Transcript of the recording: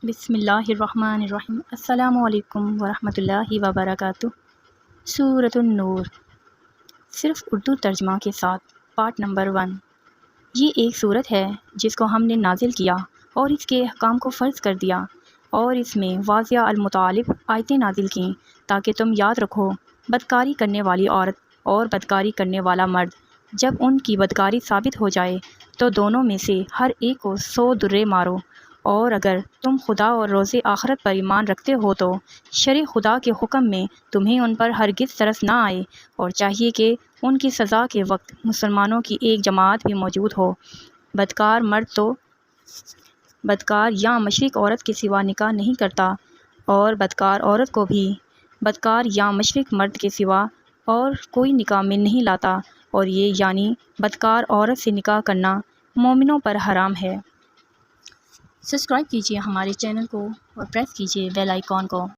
بسم اللہ الرحمن الرحیم۔ السلام علیکم ورحمۃ اللہ وبرکاتہ۔ سورۃ النور، صرف اردو ترجمہ کے ساتھ، پارٹ نمبر 1۔ یہ ایک سورت ہے جس کو ہم نے نازل کیا اور اس کے احکام کو فرض کر دیا، اور اس میں واضح المطالب آیتیں نازل کیں تاکہ تم یاد رکھو، بدکاری کرنے والی عورت اور بدکاری کرنے والا مرد جب ان کی بدکاری ثابت ہو جائے تو دونوں میں سے ہر ایک کو 100 درے مارو، اور اگر تم خدا اور روز آخرت پر ایمان رکھتے ہو تو شرع خدا کے حکم میں تمہیں ان پر ہرگز ترس نہ آئے، اور چاہیے کہ ان کی سزا کے وقت مسلمانوں کی ایک جماعت بھی موجود ہو۔ بدکار مرد تو بدکار یا مشرک عورت کے سوا نکاح نہیں کرتا، اور بدکار عورت کو بھی بدکار یا مشرک مرد کے سوا اور کوئی نکاح میں نہیں لاتا، اور یہ یعنی بدکار عورت سے نکاح کرنا مومنوں پر حرام ہے۔ سبسکرائب کیجیے ہمارے چینل کو اور پریس کیجیے بیل آئیکن کو۔